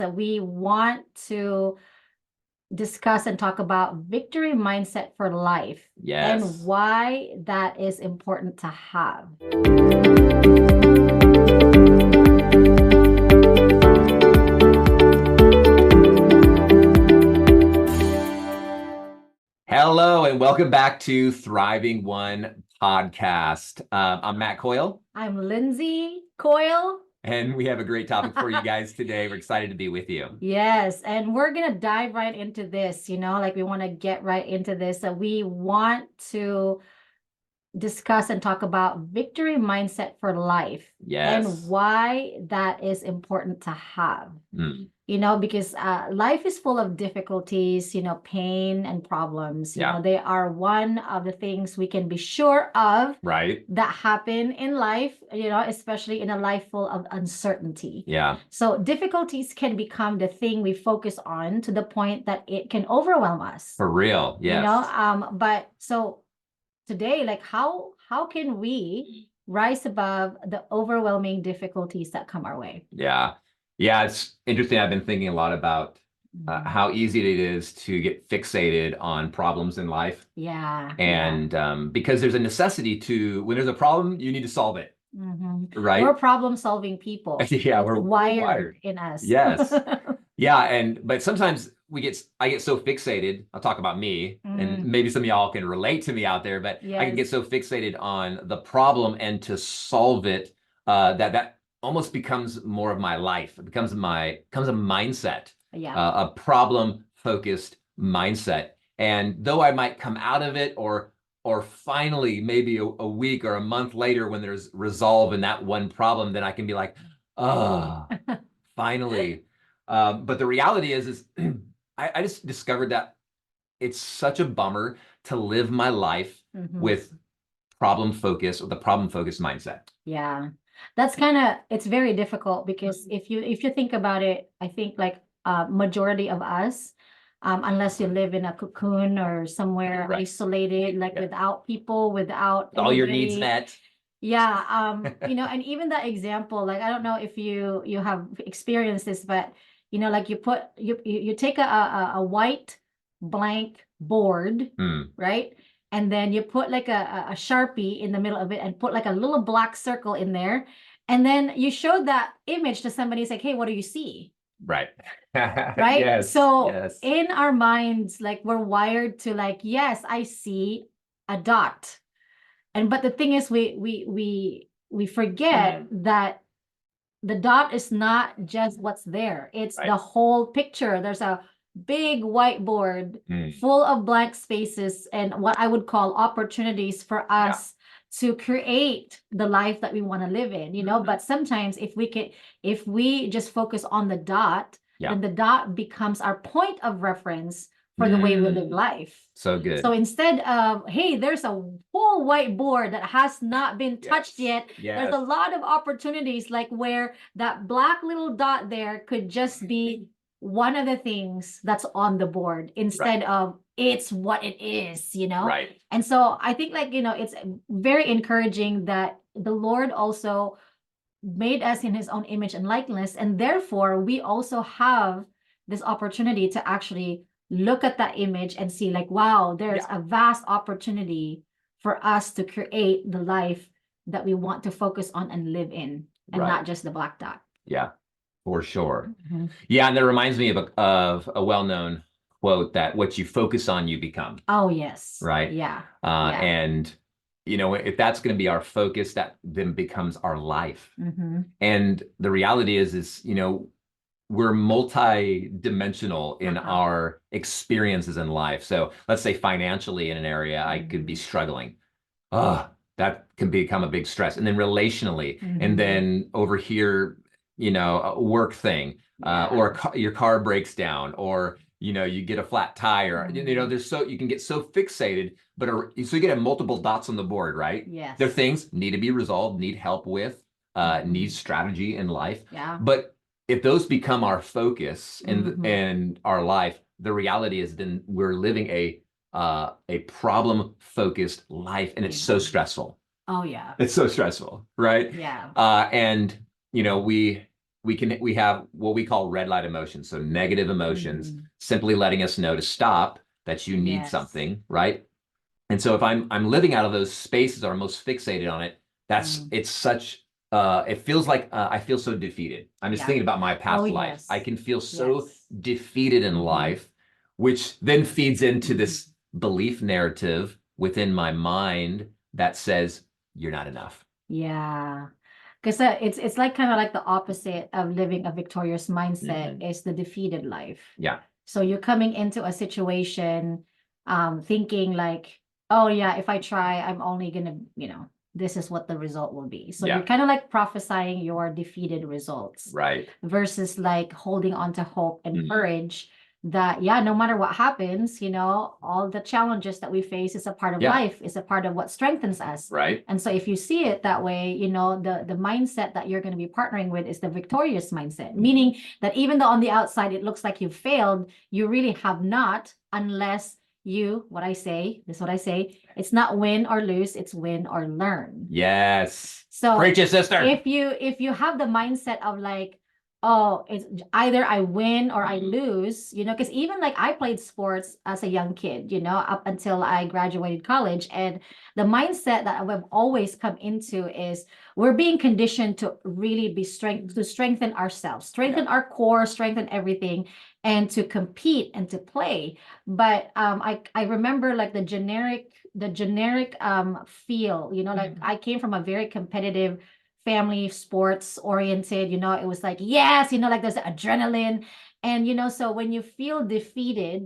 that we want to discuss and talk about victory mindset for life. Yes. And why that is important to have. Hello, and welcome back to Thriving One podcast. I'm Matt Coyle. I'm Lindsay Coyle. And we have a great topic for you guys today. We're excited to be with you. Yes, and we're going to dive right into this, like we want to get right into this. That we want to discuss and talk about victory mindset for life. Yes. And why that is important to have. Because life is full of difficulties, pain and problems. They are one of the things we can be sure of, right, that happen in life, especially in a life full of uncertainty. Yeah. So difficulties can become the thing we focus on to the point that it can overwhelm us. For real, yes. But so today, like how can we rise above the overwhelming difficulties that come our way? Yeah, it's interesting. I've been thinking a lot about how easy it is to get fixated on problems in life. Yeah. And because there's a necessity to, when there's a problem, you need to solve it. Right? We're problem-solving people. Yeah, we're wired in us. Yes. Yeah, but sometimes I get so fixated. I'll talk about me, and maybe some of y'all can relate to me out there, but I can get so fixated on the problem and to solve it that almost becomes more of my life. It becomes a mindset, a problem-focused mindset. And though I might come out of it, or finally maybe a week or a month later when there's resolve in that one problem, then I can be like, oh, finally. But the reality is I just discovered that it's such a bummer to live my life with a problem-focused mindset. Yeah. That's it's very difficult because if you think about it, I think like majority of us, unless you live in a cocoon or somewhere isolated, like without people, without all your needs met. Yeah. And even that example, like, I don't know if you have experienced this, but like you take a white blank board, right? And then you put like a Sharpie in the middle of it and put like a little black circle in there. And then you showed that image to somebody. It's like, hey, what do you see? Right. Right. Yes. So in our minds, like we're wired to like, yes, I see a dot. But the thing is, we forget that the dot is not just what's there. It's the whole picture. There's a big whiteboard full of blank spaces and what I would call opportunities for us to create the life that we want to live in, but sometimes if we just focus on the dot, then the dot becomes our point of reference for the way we live life. So good. So instead of, hey, there's a whole whiteboard that has not been touched yet. There's a lot of opportunities, like where that black little dot there could just be one of the things that's on the board instead of it's what it is, Right. And so I think like, it's very encouraging that the Lord also made us in his own image and likeness. And therefore we also have this opportunity to actually look at that image and see like, wow, there's a vast opportunity for us to create the life that we want to focus on and live in, and not just the black dot. Yeah, for sure. Yeah, and that reminds me of a well-known quote that what you focus on, you become. Oh, yes. Right? Yeah. And, if that's going to be our focus, that then becomes our life. And the reality is, we're multi-dimensional in our experiences in life. So let's say financially in an area, I could be struggling. That can become a big stress. And then relationally, and then over here, a work thing, or your car breaks down, or, you get a flat tire, you can get so fixated, so you get multiple dots on the board, right? Yes. There are things need to be resolved, need help with, need strategy in life. Yeah. But if those become our focus in our life, the reality is then we're living a problem-focused life, and it's so stressful. Oh yeah. It's so stressful, right? Yeah. And we we have what we call red light emotions. So negative emotions, simply letting us know to stop, that you need something, right? And so if I'm living out of those spaces or I'm most fixated on it, it's such it feels like I feel so defeated. I'm just thinking about my past life. I can feel so defeated in life, which then feeds into this belief narrative within my mind that says you're not enough. Yeah. Because it's like kind of like the opposite of living a victorious mindset is the defeated life. Yeah. So you're coming into a situation thinking like, oh yeah, if I try, I'm only gonna, this is what the result will be. So you're kind of like prophesying your defeated results. Right. Versus like holding on to hope and courage that, yeah, no matter what happens, all the challenges that we face is a part of life, is a part of what strengthens us. Right. And so if you see it that way, the mindset that you're going to be partnering with is the victorious mindset, meaning that even though on the outside it looks like you've failed, you really have not, unless this is what I say, it's not win or lose, it's win or learn. Yes. So preach it, sister. If you have the mindset of like, oh, it's either I win or I lose, because even like I played sports as a young kid, up until I graduated college. And the mindset that I've always come into is we're being conditioned to really to strengthen ourselves, strengthen our core, strengthen everything, and to compete and to play. But I remember like the generic feel, like I came from a very competitive family, sports oriented, it was like, yes, like there's adrenaline. And, so when you feel defeated,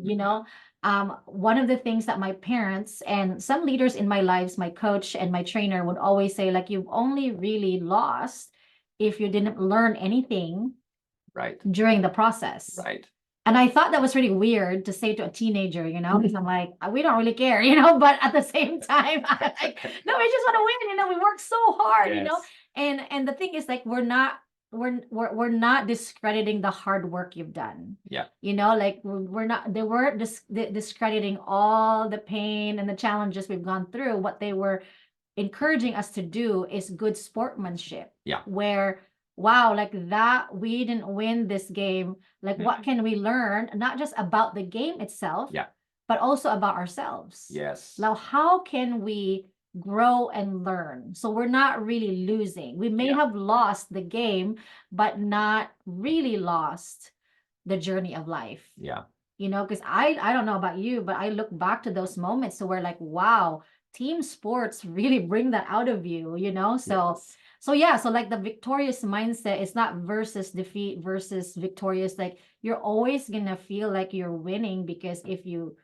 one of the things that my parents and some leaders in my lives, my coach and my trainer would always say, like, you've only really lost if you didn't learn anything during the process. Right. And I thought that was really weird to say to a teenager, because I'm like, we don't really care, but at the same time, I'm like, no, we just want to win, we work so hard, And the thing is, like, we're not discrediting the hard work you've done. Yeah. Like they weren't discrediting all the pain and the challenges we've gone through. What they were encouraging us to do is good sportsmanship. Yeah. Where, wow, like that, we didn't win this game. Like, what can we learn? Not just about the game itself, but also about ourselves. Yes. Now, how can we grow and learn? So we're not really losing. We may have lost the game, but not really lost the journey of life. Yeah. Because I don't know about you, but I look back to those moments. So we're like, wow, team sports really bring that out of you, So so like the victorious mindset is not versus defeat versus victorious. Like, you're always gonna feel like you're winning, because if you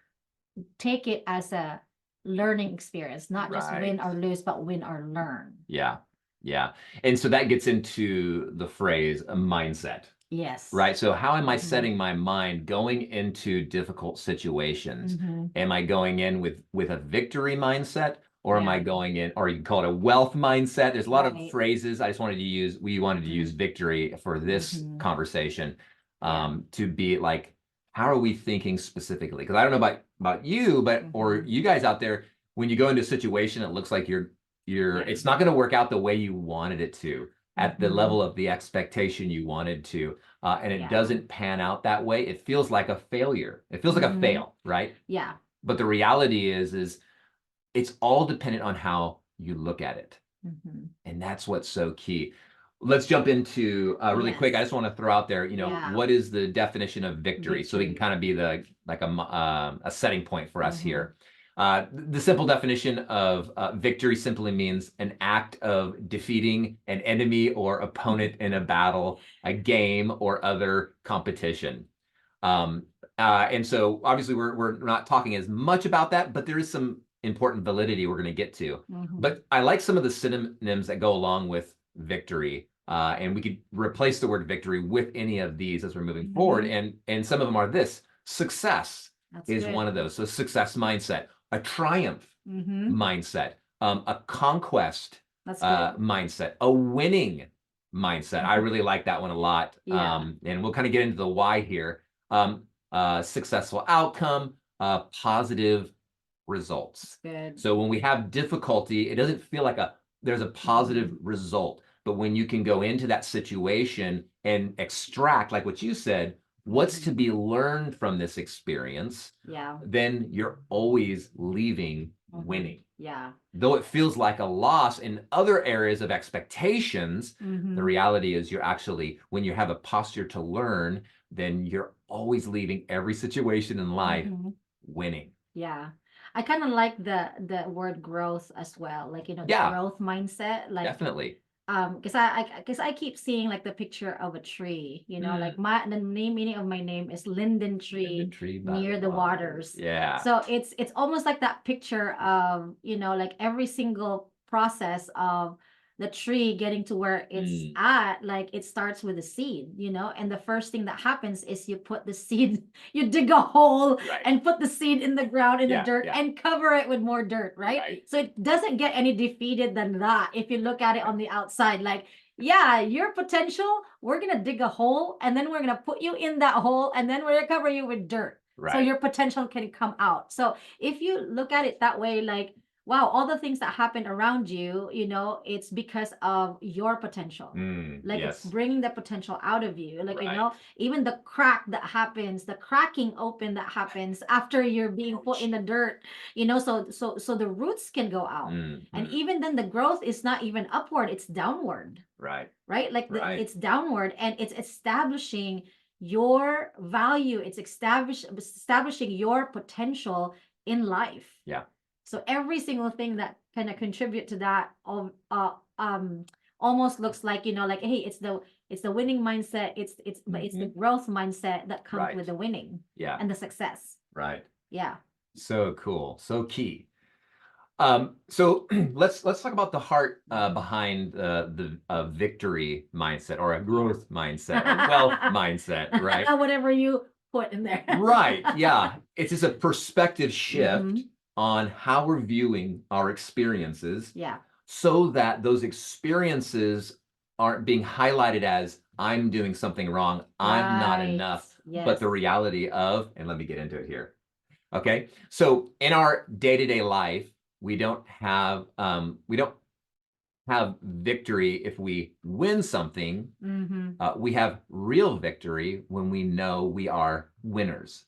take it as a learning experience, not just win or lose, but win or learn. Yeah. Yeah. And so that gets into the phrase a mindset. Yes. Right. So how am I setting my mind going into difficult situations? Am I going in with a victory mindset, or am I going in, or you can call it a wealth mindset? There's a lot of phrases. We wanted to use victory for this conversation, to be like, how are we thinking specifically? Because I don't know about you, but or you guys out there, when you go into a situation, it looks like it's not going to work out the way you wanted it to, at the level of the expectation you wanted to, and it doesn't pan out that way. It feels like a failure. It feels like a fail, right? Yeah. But the reality is it's all dependent on how you look at it. And that's what's so key. Let's jump into really quick. I just want to throw out there, what is the definition of victory? So we can kind of be a setting point for us here. The simple definition of victory simply means an act of defeating an enemy or opponent in a battle, a game, or other competition. And so obviously we're not talking as much about that, but there is some important validity we're going to get to. But I like some of the synonyms that go along with victory. And we could replace the word victory with any of these as we're moving forward. And some of them are this: success is one of those. So success mindset, a triumph mindset, a conquest mindset, a winning mindset. I really like that one a lot. And we'll kind of get into the why here. Successful outcome, positive results. Good. So when we have difficulty, it doesn't feel like there's a positive result. But when you can go into that situation and extract, like what you said, what's to be learned from this experience, then you're always leaving winning. Yeah. Though it feels like a loss in other areas of expectations, the reality is you're actually, when you have a posture to learn, then you're always leaving every situation in life winning. Yeah. I kind of like the word growth as well. Like, the growth mindset. Like, definitely. Because I keep seeing like the picture of a tree, like the meaning of my name is linden tree near the waters. Yeah. So it's almost like that picture of, like every single process of the tree getting to where it's at, like it starts with a seed, and the first thing that happens is you put the seed, you dig a hole and put the seed in the ground, in the dirt, and cover it with more dirt, right? So it doesn't get any defeated than that if you look at it on the outside. Like, yeah, your potential, we're going to dig a hole and then we're going to put you in that hole and then we're going to cover you with dirt. So your potential can come out. So if you look at it that way, like, wow, all the things that happen around you, it's because of your potential. Like, it's bringing the potential out of you. Like, even the crack that happens, the cracking open that happens after you're being put in the dirt, so the roots can go out. And even then the growth is not even upward, it's downward. Right? Like it's downward, and it's establishing your value. It's establishing your potential in life. Yeah. So every single thing that kind of contribute to that almost looks like, like, hey, it's the winning mindset. But it's the growth mindset that comes with the winning and the success. Right. Yeah. So cool. So key. So let's talk about the heart behind the victory mindset, or a growth mindset, a wealth mindset, right? Whatever you put in there. Right. Yeah. It's just a perspective shift on how we're viewing our experiences. Yeah. So that those experiences aren't being highlighted as I'm doing something wrong, I'm not enough. Yes. But the reality of, and let me get into it here. Okay. So in our day-to-day life, we don't have victory if we win something. We have real victory when we know we are winners.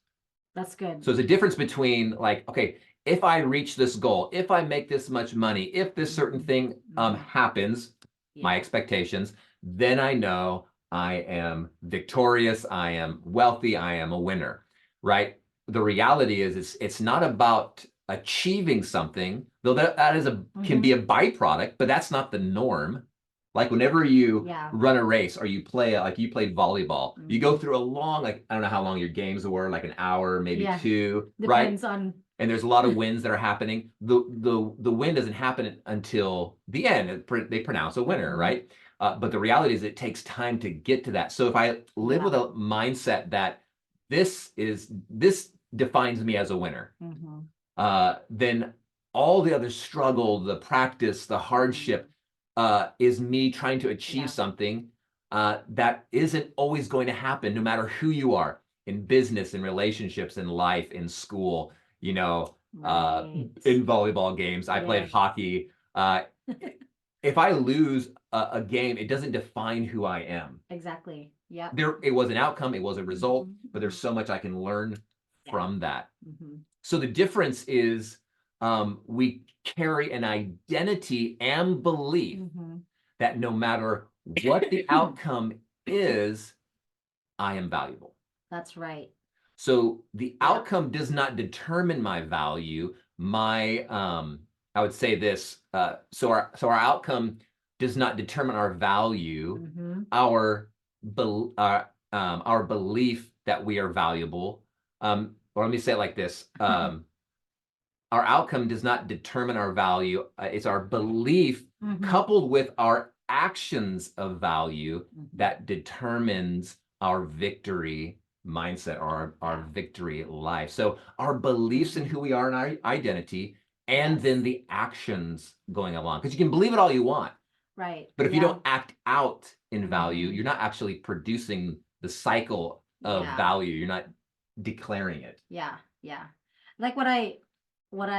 That's good. So there's a difference between, like, okay, if I reach this goal, if I make this much money, if this certain thing happens, my expectations, then I know I am victorious, I am wealthy, I am a winner, right? The reality is it's not about achieving something, though that is can be a byproduct, but that's not the norm. Like whenever you run a race or you play, like you played volleyball, you go through a long, like, I don't know how long your games were, like an hour, maybe two, Depends right? on. And there's a lot of wins that are happening. The win doesn't happen until the end. They pronounce a winner, right? But the reality is it takes time to get to that. So if I live with a mindset that this defines me as a winner, then all the other struggle, the practice, the hardship, is me trying to achieve something that isn't always going to happen, no matter who you are, in business, in relationships, in life, in school, in volleyball games. I played hockey. If I lose a game, it doesn't define who I am. Exactly. Yeah. It was an outcome, it was a result, but there's so much I can learn from that. So the difference is we carry an identity and belief that no matter what the outcome is, I am valuable. That's right. So the outcome does not determine my value. I would say this. So our outcome does not determine our value. Our belief that we are valuable. Or let me say it like this. Our outcome does not determine our value. It's our belief coupled with our actions of value that determines our victory mindset, or our victory life. So our beliefs in who we are and our identity, and then the actions going along. Because you can believe it all you want. Right. But if you don't act out in value, you're not actually producing the cycle of value. You're not declaring it. Yeah. Yeah. Like what I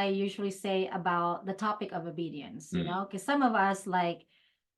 usually say about the topic of obedience, because some of us, like,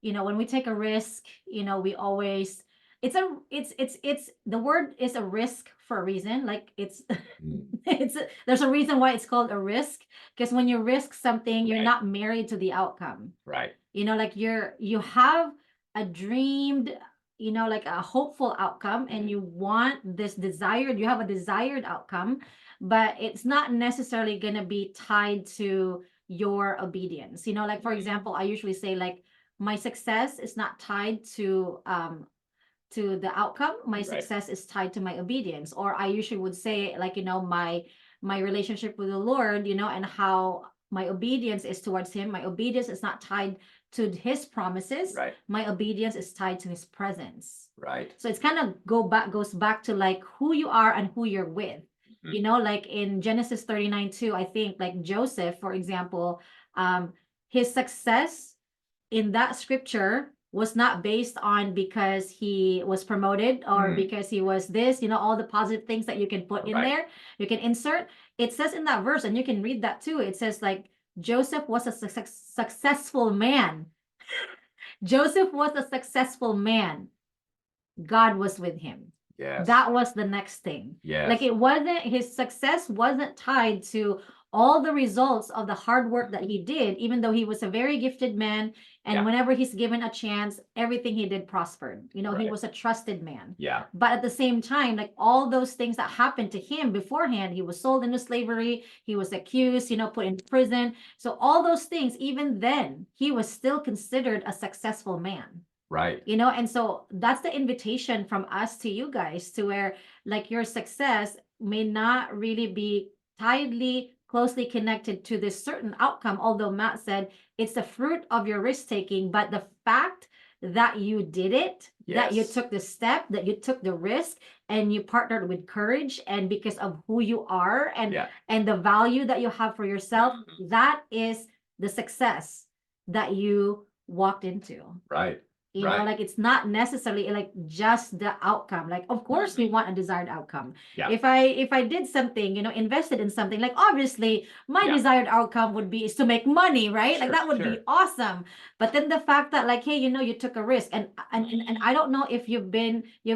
when we take a risk, we always, it's the word is a risk for a reason. Like there's a reason why it's called a risk, because when you risk something, you're not married to the outcome. Right. Like you have a dreamed, like a hopeful outcome, and you want you have a desired outcome, but it's not necessarily going to be tied to your obedience. Like, for example, I usually say, like, my success is not tied to the outcome. My success is tied to my obedience. Or I usually would say, like, my relationship with the Lord, and how my obedience is towards him. My obedience is not tied to his promises. Right. My obedience is tied to his presence. Right. So it's kind of goes back to, like, who you are and who you're with. Like in Genesis 39:2, I think, like, Joseph, for example, his success in that scripture was not based on because he was promoted or because he was this, all the positive things that you can put in there, you can insert. It says in that verse, and you can read that too. It says, like, Joseph was a successful man. Joseph was a successful man. God was with him. Yes. That was the next thing. Yes. Like, his success wasn't tied to all the results of the hard work that he did, even though he was a very gifted man. And whenever he's given a chance, everything he did prospered. He was a trusted man. Yeah. But at the same time, like, all those things that happened to him beforehand, he was sold into slavery, he was accused, put in prison. So all those things, even then, he was still considered a successful man. Right. And so that's the invitation from us to you guys, to where, like, your success may not really be closely connected to this certain outcome, although Matt said it's the fruit of your risk taking. But the fact that you did it, that you took the step, that you took the risk, and you partnered with courage, and because of who you are and the value that you have for yourself, that is the success that you walked into. Right. Like, it's not necessarily like just the outcome. Like, of course we want a desired outcome. Yeah. If I did something, invested in something, like, obviously my desired outcome would be is to make money, right? Like, that would be awesome. But then the fact that, like, hey, you took a risk, and I don't know if you've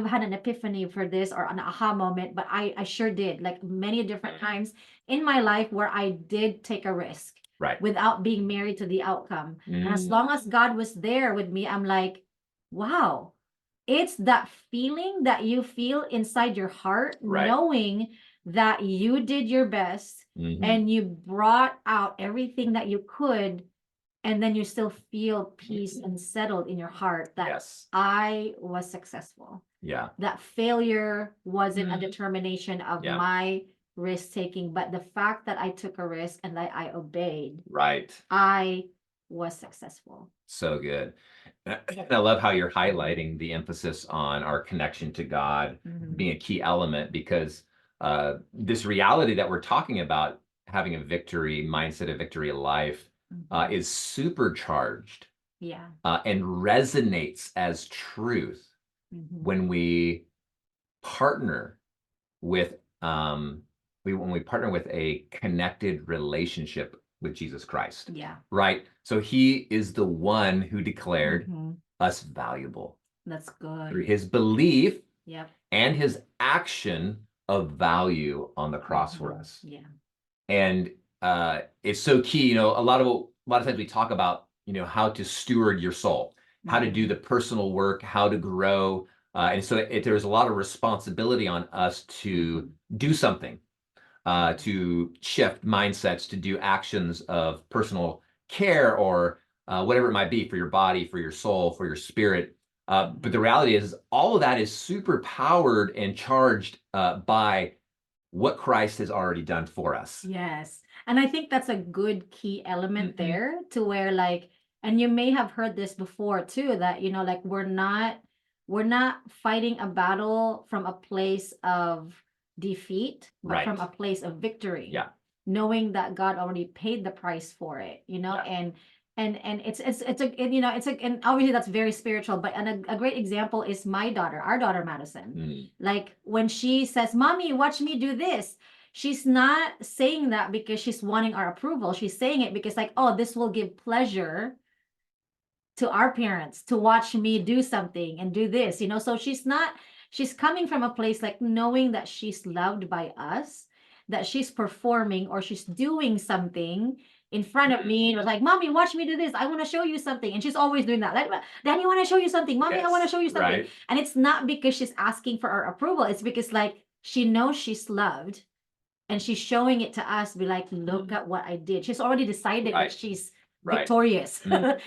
had an epiphany for this or an aha moment, but I sure did, like, many different times in my life where I did take a risk. Right. Without being married to the outcome. And as long as God was there with me, I'm like, wow, it's that feeling that you feel inside your heart, knowing that you did your best and you brought out everything that you could, and then you still feel peace and settled in your heart that I was successful. Yeah. That failure wasn't a determination of my risk taking, but the fact that I took a risk and that I obeyed. Right. I was successful. So good. And I love how you're highlighting the emphasis on our connection to God being a key element, because this reality that we're talking about, having a victory mindset, a victory life, is supercharged and resonates as truth when we partner with when we partner with a connected relationship with Jesus Christ. Yeah. Right. So he is the one who declared us valuable. That's good. Through his belief and his action of value on the cross for us. Yeah. And it's so key. A lot of times we talk about, how to steward your soul, how to do the personal work, how to grow. And so there's a lot of responsibility on us to do something. To shift mindsets, to do actions of personal care or whatever it might be for your body, for your soul, for your spirit. But the reality is all of that is super powered and charged by what Christ has already done for us. Yes. And I think that's a good key element there, to where, like, and you may have heard this before too, that, like, we're not fighting a battle from a place of defeat, but from a place of victory. Yeah. Knowing that God already paid the price for it, and and obviously that's very spiritual, but a great example is our daughter Madison. Like, when she says, "Mommy, watch me do this," she's not saying that because she's wanting our approval. She's saying it because, like, oh, this will give pleasure to our parents to watch me do something and do this, so she's coming from a place like knowing that she's loved by us, that she's performing or she's doing something in front of me, and was like, mommy, watch me do this, I want to show you something. And she's always doing that, like, daddy, I want to show you something, mommy, I want to show you something. Right. And it's not because she's asking for our approval, it's because like she knows she's loved, and she's showing it to us, be like, look at what I did. She's already decided that she's victorious.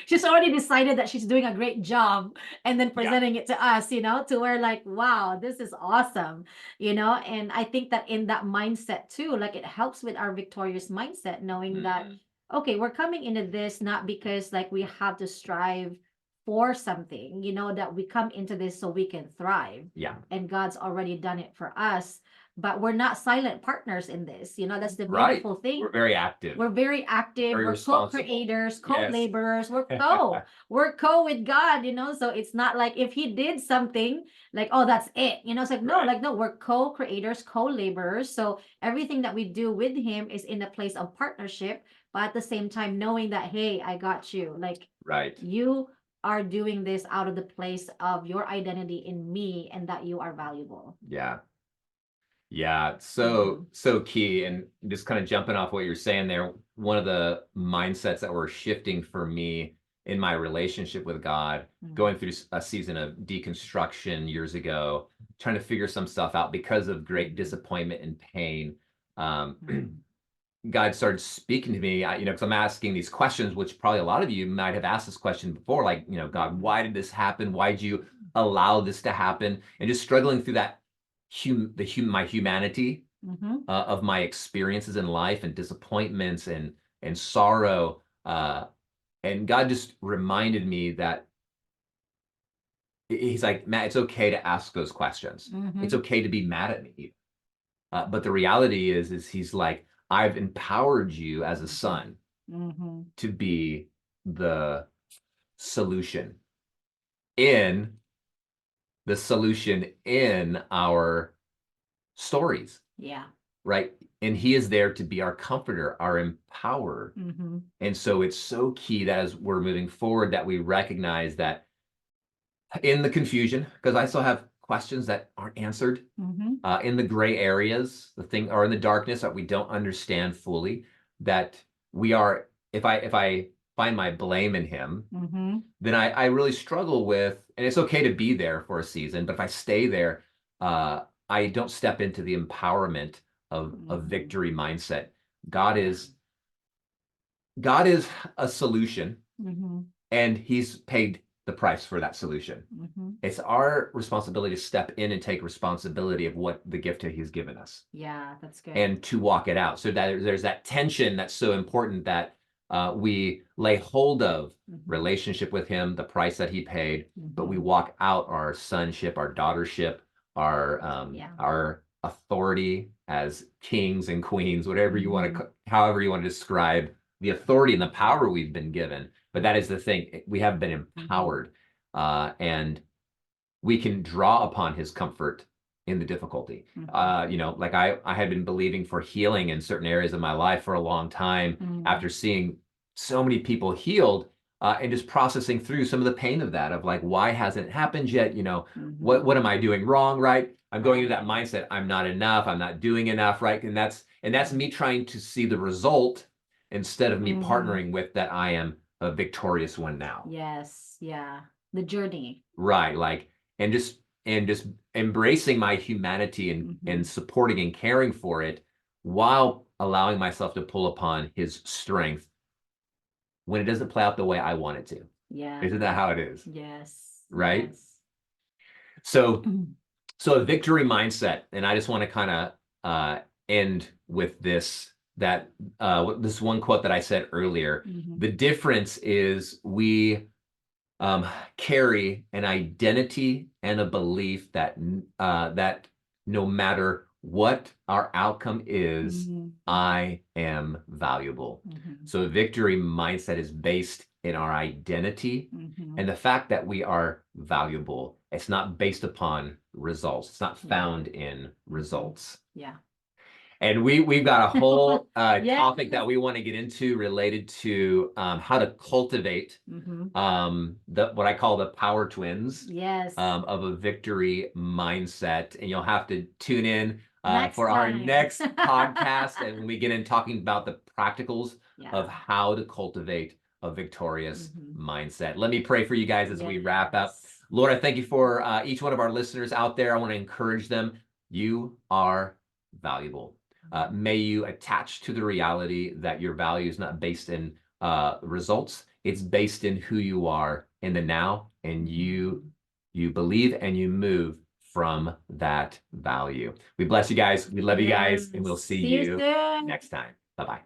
She's already decided that she's doing a great job, and then presenting it to us, to where like, wow, this is awesome, and I think that in that mindset too, like it helps with our victorious mindset, knowing that, okay, we're coming into this not because like we have to strive for something, that we come into this so we can thrive. Yeah. And God's already done it for us. But we're not silent partners in this. That's the beautiful thing. We're very active. We're very active. Very we're co-creators, co-laborers. We're we're co with God, So it's not like if he did something, like, oh, that's it. It's like, no, like, no, we're co-creators, co-laborers. So everything that we do with him is in a place of partnership, but at the same time knowing that, hey, I got you. Like, you are doing this out of the place of your identity in me, and that you are valuable. Yeah. Yeah, so key. And just kind of jumping off what you're saying there, one of the mindsets that were shifting for me in my relationship with God, going through a season of deconstruction years ago, trying to figure some stuff out because of great disappointment and pain. God started speaking to me, because I'm asking these questions, which probably a lot of you might have asked this question before, like, God, why did this happen? Why did you allow this to happen? And just struggling through that my humanity of my experiences in life and disappointments and sorrow, and God just reminded me that he's like, Matt, it's okay to ask those questions. It's okay to be mad at me, but the reality is he's like, I've empowered you as a son to be the solution in our stories. Yeah. Right. And he is there to be our comforter, our empower. And so it's so key that as we're moving forward, that we recognize that in the confusion, because I still have questions that aren't answered, in the gray areas, or in the darkness that we don't understand fully, that we are, if I find my blame in him, then I really struggle with, and it's okay to be there for a season, but if I stay there, I don't step into the empowerment of victory mindset. God is a solution, and he's paid the price for that solution. It's our responsibility to step in and take responsibility of what the gift he's given us. Yeah, that's good. And to walk it out. So that there's that tension that's so important, that we lay hold of relationship with him, the price that he paid, but we walk out our sonship, our daughtership, our authority as kings and queens, whatever you want to, however you want to describe the authority and the power we've been given. But that is the thing, we have been empowered, and we can draw upon his comfort in the difficulty. Like I had been believing for healing in certain areas of my life for a long time, after seeing so many people healed, and just processing through some of the pain of that, of like, why hasn't it happened yet? What am I doing wrong? Right. I'm going into that mindset. I'm not enough. I'm not doing enough. Right. And that's me trying to see the result instead of me partnering with that I am a victorious one now. Yes. Yeah. The journey. Right. Like, and just embracing my humanity and supporting and caring for it, while allowing myself to pull upon his strength when it doesn't play out the way I want it to. Yeah. Isn't that how it is? Yes. Right. Yes. So a victory mindset, and I just want to kind of end with this, that this one quote that I said earlier. The difference is we carry an identity and a belief that that no matter what our outcome is, I am valuable. So a victory mindset is based in our identity and the fact that we are valuable. It's not based upon results. It's not found in results. Yeah. And we've got a whole topic that we want to get into related to how to cultivate what I call the power twins of a victory mindset. And you'll have to tune in for our next podcast, and when we get in talking about the practicals of how to cultivate a victorious mindset. Let me pray for you guys as we wrap up. Lord, I thank you for each one of our listeners out there. I want to encourage them. You are valuable. May you attach to the reality that your value is not based in results. It's based in who you are in the now, and you believe and you move from that value. We bless you guys. We love you guys, and we'll see you next time. Bye-bye.